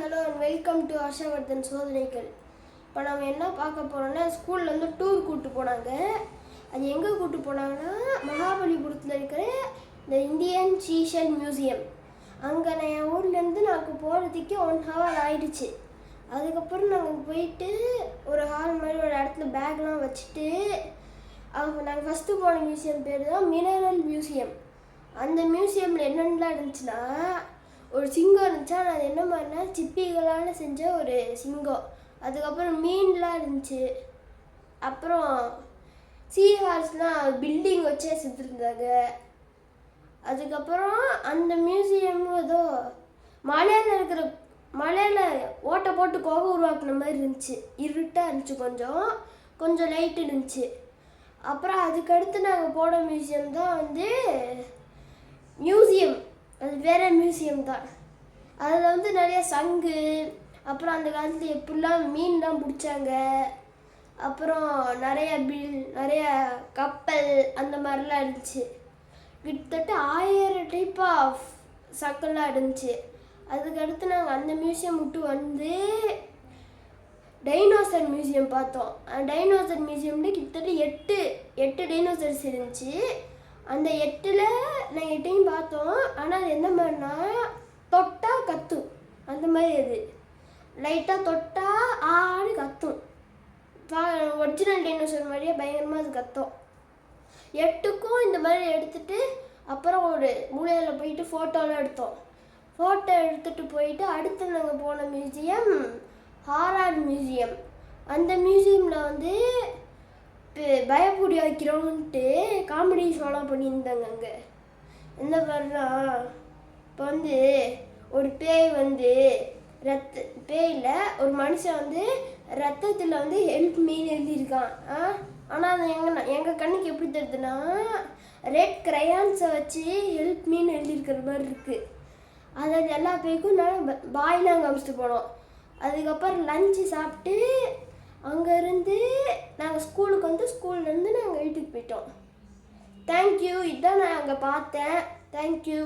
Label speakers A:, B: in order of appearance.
A: Hello and welcome to Harshvardhan சோதனைகள். இப்போ நம்ம என்ன பார்க்க போகிறோம்னா, ஸ்கூல்லேருந்து டூர் கூப்பிட்டு போனாங்க. அது எங்கே கூப்பிட்டு போனாங்கன்னா, மகாபலிபுரத்தில் இருக்கிற இந்த இந்தியன் சீஷல் மியூசியம். அங்கே நான் என் ஊர்லேருந்து நாங்கள் போகிறதுக்கு 1 hour ஆயிடுச்சு. அதுக்கப்புறம் நாங்கள் போயிட்டு ஒரு ஹால் மாதிரி ஒரு இடத்துல பேக்லாம் வச்சுட்டு நாங்கள் ஃபஸ்ட்டு போன மியூசியம் பேர் தான் மினரல் மியூசியம். அந்த மியூசியமில் என்னென்னலாம் இருந்துச்சுன்னா, ஒரு சிங்கம் இருந்துச்சா, அது என்ன மாதிரினா சிப்பிகளால் செஞ்ச ஒரு சிங்கம். அதுக்கப்புறம் மீன்லாம் இருந்துச்சு. அப்புறம் சீஹார்ஸ்லாம் பில்டிங் வச்சே செஞ்சுருந்தாங்க. அதுக்கப்புறம் அந்த மியூசியம் ஏதோ மலையில் ஓட்டை போட்டு கோவம் உருவாக்குன மாதிரி இருந்துச்சு. இருட்டாக இருந்துச்சு, கொஞ்சம் லைட் இருந்துச்சு. அப்புறம் அதுக்கடுத்து நாங்கள் போன மியூசியம் தான் மியூசியம். அது வேறு மியூசியம் தான். அதில் நிறைய சங்கு, அப்புறம் அந்த காலத்தில் எப்படிலாம் மீன்லாம் பிடிச்சாங்க, அப்புறம் நிறைய கப்பல் அந்த மாதிரிலாம் இருந்துச்சு. கிட்டத்தட்ட 1000 டைப் ஆஃப் சங்கெல்லாம் இருந்துச்சு. அதுக்கடுத்து நாங்கள் அந்த மியூசியம் விட்டு டைனோசர் மியூசியம் பார்த்தோம். டைனோசர் மியூசியம்ல கிட்டத்தட்ட 8 டைனோசர்ஸ் இருந்துச்சு. அந்த 8ல் நாங்கள் 8ஐயும் பார்த்தோம். ஆனால் அது என்ன மாதிரினா, தொட்டா கத்தும். அந்த மாதிரி அது லைட்டாக தொட்டா ஆடு கத்தும். ஒரிஜினல் டைனோசர் மாதிரியே பயங்கரமாக அது கத்தும். 8க்கும் இந்த மாதிரி எடுத்துகிட்டு அப்புறம் ஒரு மூலையில் போயிட்டு ஃபோட்டோலாம் எடுத்தோம். ஃபோட்டோ எடுத்துகிட்டு போயிட்டு அடுத்து நாங்கள் போன மியூசியம் ஹாரர் மியூசியம். அந்த மியூசியமில் பயப்படி வைக்கிறோன்ட்டு காமெடி ஷோலாம் பண்ணியிருந்தாங்க. அங்கே என்ன பண்ணா, இப்போ ஒரு பேய் பேயில் ஒரு மனுஷன் ரத்தத்தில் ஹெல்ப் மீன் எழுதியிருக்கான். ஆனால் அது எங்கள் கண்ணுக்கு எப்படி தெரியுதுன்னா, ரெட் கிரையான்ஸை வச்சு ஹெல்ப் மீன் எழுதியிருக்கிற மாதிரி இருக்குது. அதை எல்லா பேய்க்கும் நாங்கள் பாய்லாம் காமிச்சிட்டு போனோம். அதுக்கப்புறம் லஞ்சு சாப்பிட்டு அங்கேருந்து நாங்கள் ஸ்கூல்லேருந்து நாங்கள் வீட்டுக்கு போயிட்டோம். தேங்க்யூ. இதுதான் நான் அங்கே பார்த்தேன். தேங்க்யூ.